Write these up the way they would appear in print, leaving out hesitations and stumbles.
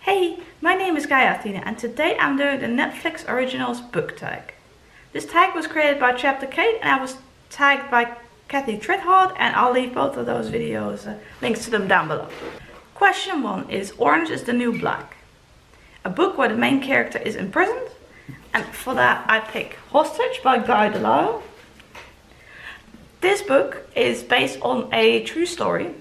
Hey, my name is Gaia Athena and today I'm doing the Netflix Originals book tag. This tag was created by Chapter Kate and I was tagged by Kathy Trithardt, and I'll leave both of those videos, links to them down below. Question 1 is Orange is the New Black. A book where the main character is imprisoned, and for that I pick Hostage by Guy Delisle. This book is based on a true story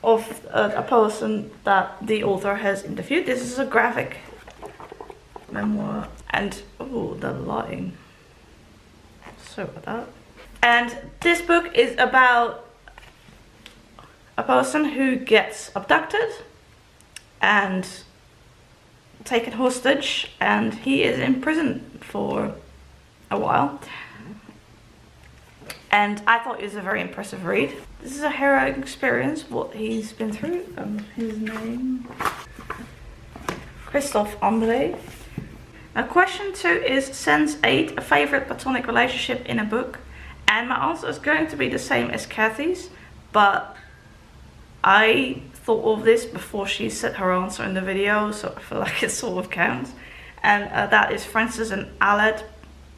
of a person that the author has interviewed. This is a graphic memoir, and oh, the lighting. Sorry about that. And this book is about a person who gets abducted and taken hostage, and he is in prison for a while. And I thought it was a very impressive read. This is a harrowing experience, what he's been through. His name? Christophe Ambré. Now question 2 is Sense 8, a favorite platonic relationship in a book. And my answer is going to be the same as Kathy's, but I thought of this before she said her answer in the video, so I feel like it sort of counts. And that is Francis and Aled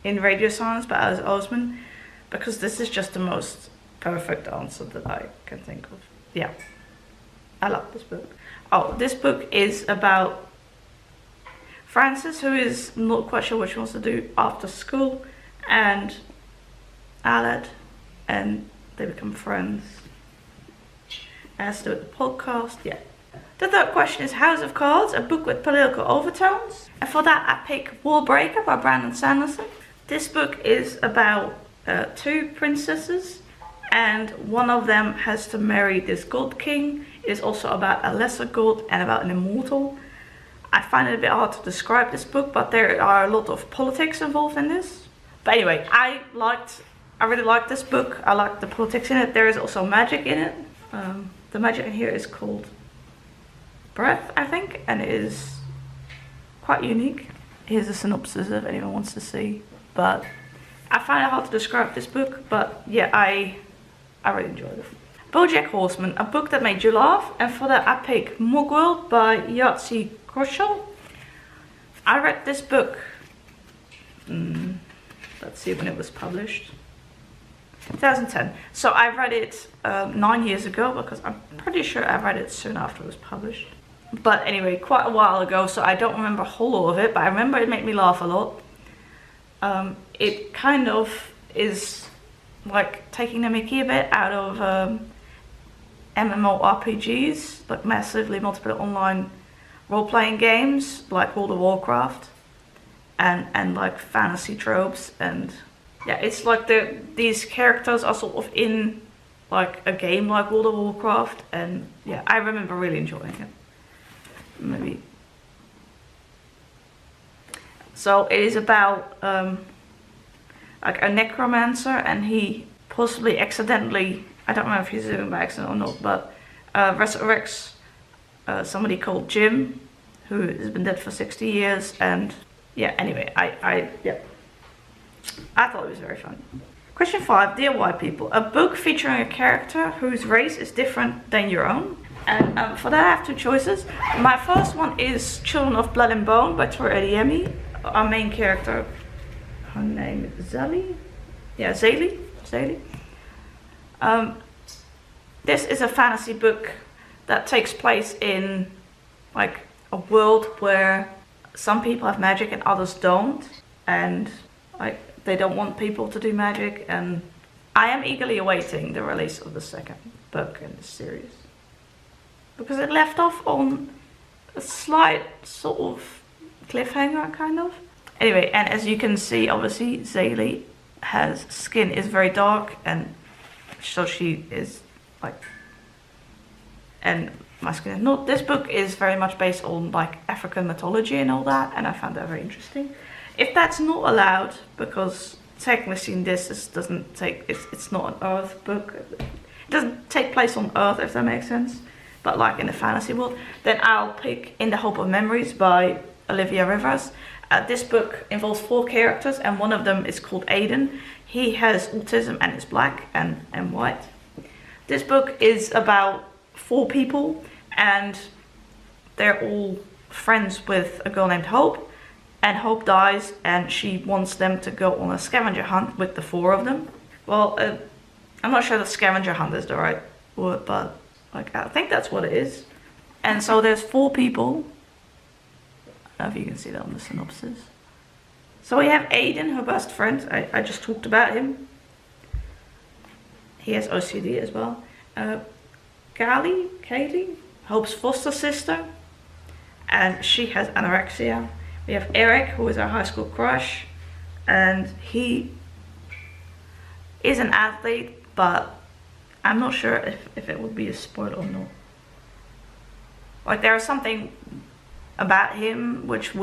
in Radio Silence by Alice Oseman. Because this is just the most perfect answer that I can think of. Yeah, I love this book. Oh, this book is about Francis, who is not quite sure what she wants to do after school, and Aled, and they become friends. As to the podcast, yeah. The third question is House of Cards, a book with political overtones. And for that I pick Wallbreaker by Brandon Sanderson. This book is about two princesses, and one of them has to marry this god king. It is also about a lesser god and about an immortal. I find it a bit hard to describe this book, but there are a lot of politics involved in this. But anyway, I really liked this book. I liked the politics in it. There is also magic in it. The magic in here is called Breath, I think, and it is quite unique. Here's a synopsis if anyone wants to see, but I find it hard to describe this book, but yeah, I really enjoyed it. Bojack Horseman, a book that made you laugh, and for that I pick Mugworld by Yahtzee Koshal. I read this book, let's see when it was published, 2010. So I read it 9 years ago, because I'm pretty sure I read it soon after it was published. But anyway, quite a while ago, so I don't remember a whole lot of it, but I remember it made me laugh a lot. It kind of is like taking the mickey a bit out of MMORPGs, like massively multiplayer online role-playing games like World of Warcraft, and like fantasy tropes, and yeah, it's like these characters are sort of in like a game like World of Warcraft, and yeah, I remember really enjoying it. Maybe. So it is about like a necromancer, and he possibly accidentally, I don't know if he's doing it by accident or not, but resurrects somebody called Jim, who has been dead for 60 years, and yeah, anyway, I thought it was very fun. Question 5, Dear White People, a book featuring a character whose race is different than your own. And for that I have two choices. My first one is Children of Blood and Bone by Tori Adeyemi. Our main character, her name is Zali? Yeah, Zali. This is a fantasy book that takes place in like a world where some people have magic and others don't, and like they don't want people to do magic, and I am eagerly awaiting the release of the second book in this series, because it left off on a slight sort of cliffhanger, kind of. Anyway, and as you can see, obviously Zaylee has skin is very dark, and so she is like, and my skin is not. This book is very much based on like African mythology and all that, and I found that very interesting. If that's not allowed, because technically this it's not an Earth book. It doesn't take place on Earth, if that makes sense, but like in the fantasy world, then I'll pick In the Hope of Memories by Olivia Rivers. This book involves 4 characters, and one of them is called Aiden. He has autism and is black and white. This book is about 4 people, and they're all friends with a girl named Hope, and Hope dies, and she wants them to go on a scavenger hunt with the 4 of them. Well, I'm not sure that scavenger hunt is the right word, but like I think that's what it is. And so there's 4 people. I don't know if you can see that on the synopsis. So we have Aiden, her best friend. I just talked about him. He has OCD as well. Kaylee, Hope's foster sister, and she has anorexia. We have Eric, who is our high school crush, and he is an athlete, but I'm not sure if it would be a spoiler or not. Like there is something about him which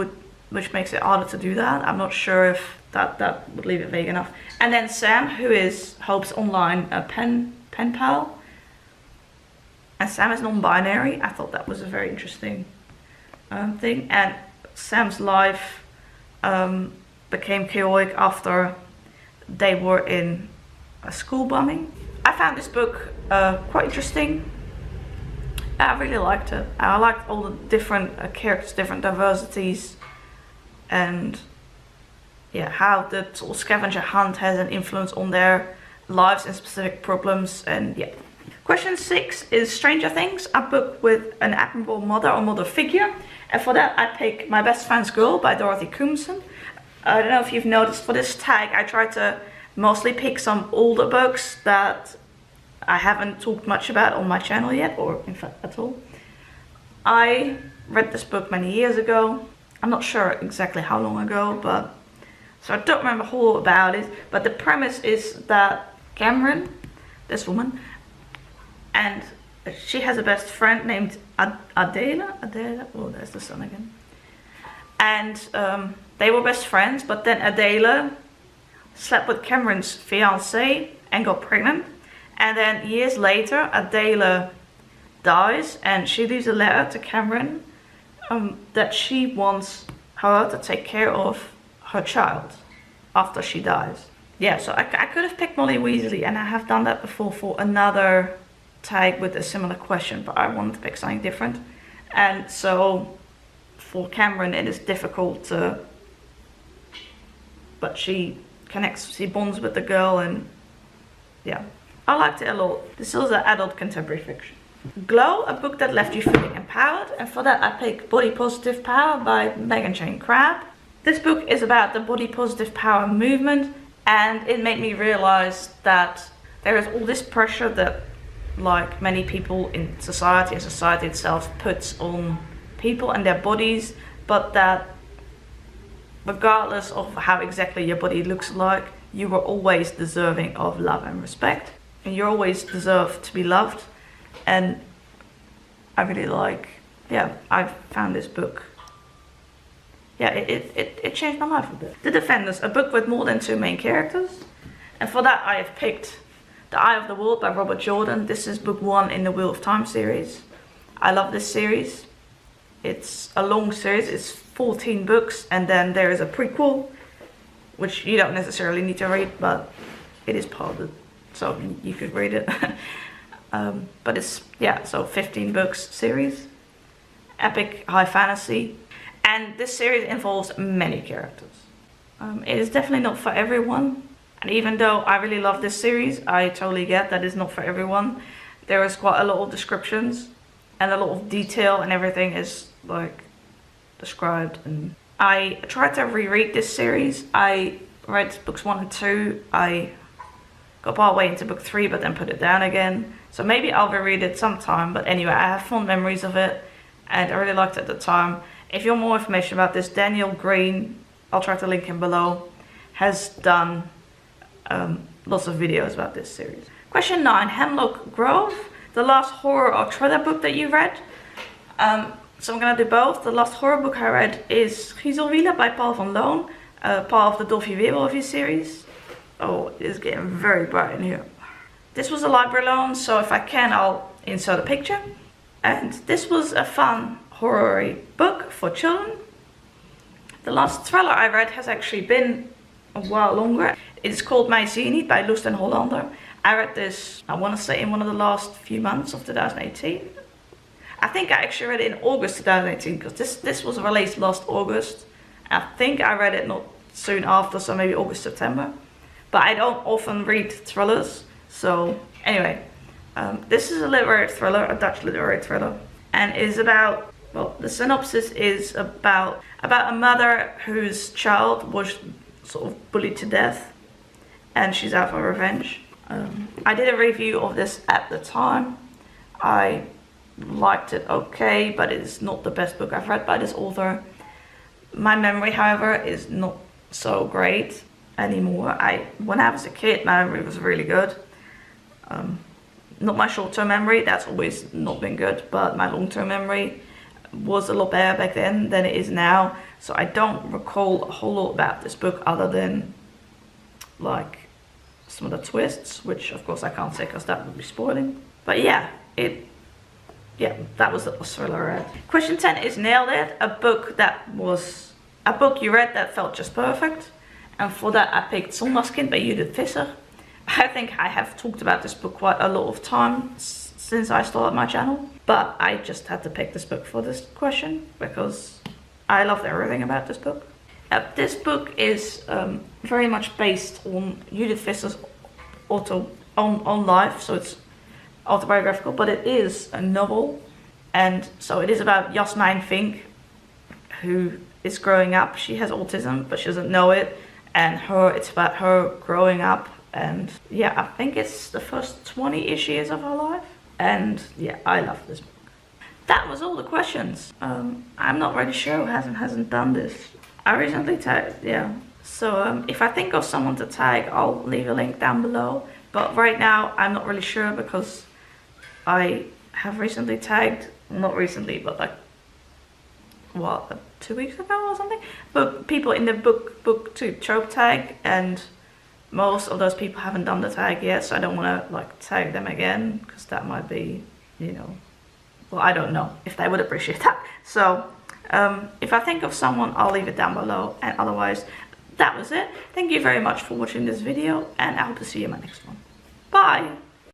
makes it harder to do that. I'm not sure if that would leave it vague enough. And then Sam, who is Hope's online pen pal. And Sam is non-binary. I thought that was a very interesting thing. And Sam's life became chaotic after they were in a school bombing. I found this book quite interesting. I really liked it. I liked all the different characters, different diversities, and yeah, how the sort of scavenger hunt has an influence on their lives and specific problems. And yeah. Question 6 is Stranger Things, a book with an admirable mother or mother figure. And for that I pick My Best Friend's Girl by Dorothy Comson. I don't know if you've noticed, for this tag I try to mostly pick some older books that I haven't talked much about on my channel yet, or in fact at all. I read this book many years ago. I'm not sure exactly how long ago, but so I don't remember a whole lot about it. But the premise is that Cameron, this woman, and she has a best friend named Adela. Oh, there's the sun again. And they were best friends, but then Adela slept with Cameron's fiance and got pregnant. And then years later, Adela dies, and she leaves a letter to Cameron that she wants her to take care of her child after she dies. Yeah, so I could have picked Molly Weasley, and I have done that before for another tag with a similar question, but I wanted to pick something different. And so for Cameron it is difficult to, but she bonds with the girl, and yeah, I liked it a lot. This is an adult contemporary fiction. Glow, a book that left you feeling empowered, and for that I pick Body Positive Power by Megan Jane Crabb. This book is about the body positive power movement, and it made me realize that there is all this pressure that like many people in society and society itself puts on people and their bodies, but that regardless of how exactly your body looks like, you are always deserving of love and respect, and you always deserve to be loved. And I really like, yeah, I found this book, yeah, it changed my life a bit. The Defenders, a book with more than 2 main characters, and for that I have picked The Eye of the World by Robert Jordan. This is book 1 in the Wheel of Time series. I love this series. It's a long series, it's 14 books, and then there is a prequel, which you don't necessarily need to read, but it is part of it, so you could read it. But it's, yeah, so 15 books series, epic high fantasy, and this series involves many characters. It is definitely not for everyone. And even though I really love this series, I totally get that it's not for everyone. There is quite a lot of descriptions and a lot of detail, and everything is like described. And I tried to reread this series. I read books 1 and 2. I got part way into book 3 but then put it down again. So maybe I'll reread it sometime. But anyway, I have fond memories of it and I really liked it at the time. If you want more information about this, Daniel Greene, I'll try to link him below, has done lots of videos about this series. Question 9, Hemlock Grove, the last horror or thriller book that you read. So I'm gonna do both. The last horror book I read is Griezelwille by Paul van Loon, part of the Dolphy Weerwolfje series. Oh, it is getting very bright in here. This was a library loan, so if I can I'll insert a picture. And this was a fun horror book for children. The last thriller I read has actually been a while longer. It's called My Zini by Loes den Hollander. I read this, I want to say, in one of the last few months of 2018. I think I actually read it in August 2018 because this was released last August. I think I read it not soon after, so maybe August, September. But I don't often read thrillers. So anyway, this is a literary thriller, a Dutch literary thriller. And it is about, well, the synopsis is about a mother whose child was sort of bullied to death. And she's out for revenge. I did a review of this at the time. I liked it okay, but it's not the best book I've read by this author. My memory, however, is not so great anymore. When I was a kid, my memory was really good. Not my short-term memory, that's always not been good, but my long-term memory was a lot better back then than it is now. So I don't recall a whole lot about this book other than like some of the twists, which of course I can't say because that would be spoiling. But yeah, that was the thriller I read. Question 10 is Nailed It, a book you read that felt just perfect. And for that I picked Zondagskind by Judith Visser. I think I have talked about this book quite a lot of times since I started my channel, but I just had to pick this book for this question because I loved everything about this book. This book is very much based on Judith Visser's own life, so it's autobiographical, but it is a novel, and so it is about Jasmijn Vink, who is growing up. She has autism, but she doesn't know it, and it's about her growing up. And yeah, I think it's the first 20-ish years of her life. And yeah, I love this book. That was all the questions. I'm not really sure who hasn't done this. I recently tagged, yeah. So if I think of someone to tag, I'll leave a link down below. But right now, I'm not really sure because I have recently tagged, not recently, but like, what, 2 weeks ago or something? But people in the book to trope tag, and most of those people haven't done the tag yet, so I don't want to like tag them again because that might be, you know, well, I don't know if they would appreciate that. So if I think of someone, I'll leave it down below, and otherwise that was it. Thank you very much for watching this video, and I hope to see you in my next one. Bye.